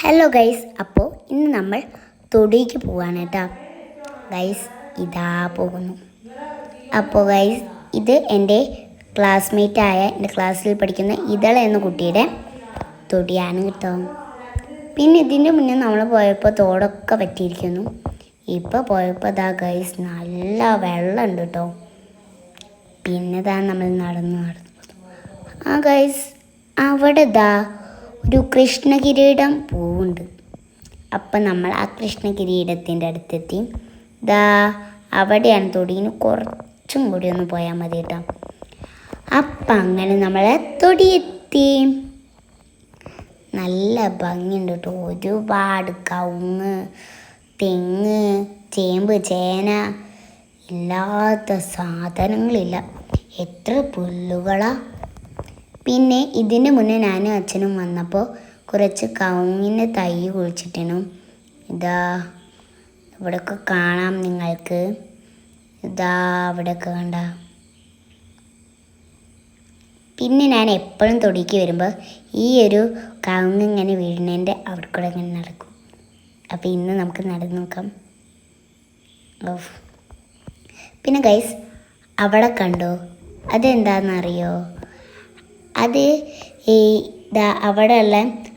Hello guys, അപ്പോൾ ഇന്ന് നമ്മൾ തൊടിക്ക് പോവാണ് കേട്ടോ ഗൈസ്. ഇതാ പോകുന്നു. അപ്പോൾ ഗൈസ്, ഇത് എൻ്റെ എൻ്റെ ക്ലാസ്സിൽ പഠിക്കുന്ന ഇതള എന്ന കുട്ടിയുടെ തൊടിയാണ് കേട്ടോ. പിന്നെ ഇതിൻ്റെ മുന്നേ നമ്മൾ പോയപ്പോൾ തോടൊക്കെ പറ്റിയിരിക്കുന്നു. ഇപ്പോൾ പോയപ്പോൾ ഇതാ ഗൈസ് നല്ല വെള്ളമുണ്ട് കേട്ടോ. പിന്നെ ഇതാ നമ്മൾ നടന്നു ആ ഗൈസ്, അവിടെ ഇതാ ഒരു കൃഷ്ണകിരീടം പൂവുണ്ട്. അപ്പം നമ്മൾ ആ കൃഷ്ണകിരീടത്തിൻ്റെ അടുത്തെത്തി. ഇതാ അവിടെയാണ് തൊടിന് കുറച്ചും കൂടി ഒന്ന് പോയാൽ മതി കേട്ടോ. അപ്പം അങ്ങനെ നമ്മളെ തൊടിയെത്തി. നല്ല ഭംഗിയുണ്ട് കേട്ടോ. ഒരുപാട് കവുങ്ങ്, തെങ്ങ്, ചേമ്പ്, ചേന, ഇല്ലാത്ത സാധനങ്ങളില്ല. എത്ര പുല്ലുകളാ. പിന്നെ ഇതിന് മുന്നേ ഞാനും അച്ഛനും വന്നപ്പോൾ കുറച്ച് കവുങ്ങിൻ്റെ തൈ കുഴിച്ചിട്ടു. ഇതാ ഇവിടെയൊക്കെ കാണാം നിങ്ങൾക്ക്. ഇതാ അവിടെയൊക്കെ കണ്ട. പിന്നെ ഞാൻ എപ്പോഴും തൊടിക്ക് വരുമ്പോൾ ഈ ഒരു കവുങ്ങ് ഇങ്ങനെ വീഴുന്നതിൻ്റെ അവിടെ കൂടെ ഇങ്ങനെ നടക്കും. അപ്പോൾ ഇന്ന് നമുക്ക് നടന്നു നോക്കാം. പിന്നെ ഗൈസ്, അവിടെ കണ്ടോ, അതെന്താണെന്നറിയോ? അത് അവിടെയുള്ള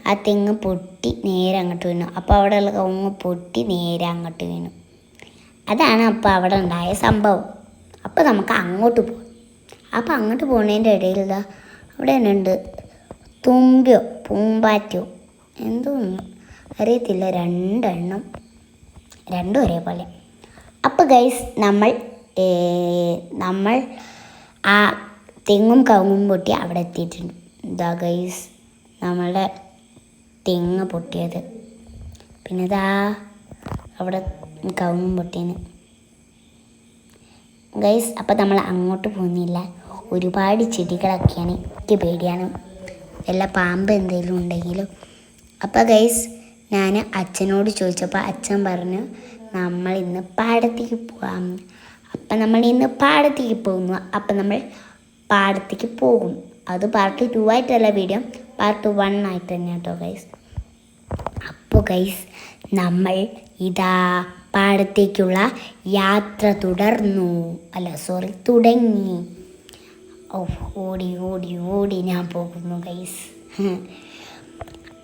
ആ തെങ്ങ് പൊട്ടി നേരെ അങ്ങോട്ട് വീണു. അപ്പോൾ അവിടെയുള്ള കവുങ്ങ് പൊട്ടി നേരെ അങ്ങോട്ട് വീണു. അതാണ് അപ്പോൾ അവിടെ ഉണ്ടായ സംഭവം. അപ്പോൾ നമുക്ക് അങ്ങോട്ട് പോകും. അപ്പോൾ അങ്ങോട്ട് പോകുന്നതിൻ്റെ ഇടയിൽ അവിടെ തന്നെ ഉണ്ട് തുമ്പിയോ പൂമ്പാറ്റയോ എന്തോ അറിയത്തില്ല, രണ്ടും ഒരേപോലെ. അപ്പോൾ ഗൈസ്, നമ്മൾ ആ തെങ്ങും കവുങ്ങും പൊട്ടി അവിടെ എത്തിയിട്ടുണ്ട്. ഇതാ ഗൈസ് നമ്മളുടെ തെങ്ങ് പൊട്ടിയത്. പിന്നെ ഇതാ അവിടെ കവുങ്ങും പൊട്ടിയത് ഗൈസ്. അപ്പം നമ്മൾ അങ്ങോട്ട് പോകുന്നില്ല. ഒരുപാട് ചെടികളൊക്കെയാണ്. എനിക്ക് പേടിയാണ്, വല്ല പാമ്പ് എന്തെങ്കിലും ഉണ്ടെങ്കിലും. അപ്പോൾ ഗൈസ്, ഞാൻ അച്ഛനോട് ചോദിച്ചപ്പോൾ അച്ഛൻ പറഞ്ഞു നമ്മൾ ഇന്ന് പാടത്തേക്ക് പോകാം. അപ്പം നമ്മൾ ഇന്ന് പാടത്തേക്ക് പോകുന്നു. അപ്പം നമ്മൾ പാടത്തേക്ക് പോകും. അത് പാർട്ട് 2 ആയിട്ടല്ല വീഡിയോ, പാർട്ട് 1 ആയിട്ട് തന്നെ കേട്ടോ ഗൈസ്. അപ്പോൾ ഗൈസ്, നമ്മൾ ഇതാ പാടത്തേക്കുള്ള യാത്ര തുടങ്ങി. ഓടി ഓടി ഓടി ഞാൻ പോകുന്നു ഗൈസ്.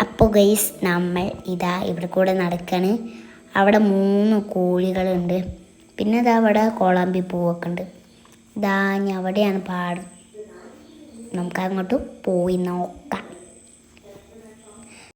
അപ്പോൾ ഗൈസ്, നമ്മൾ ഇതാ ഇവിടെ കൂടെ നടക്കാണ്. അവിടെ 3 കോഴികളുണ്ട്. പിന്നെ ഇതാ അവിടെ കോളാമ്പി പൂവൊക്കെ ഉണ്ട്. ഇതാ അവിടെയാണ് പാടം. നമുക്കങ്ങോട്ട് പോയി നോക്കാം.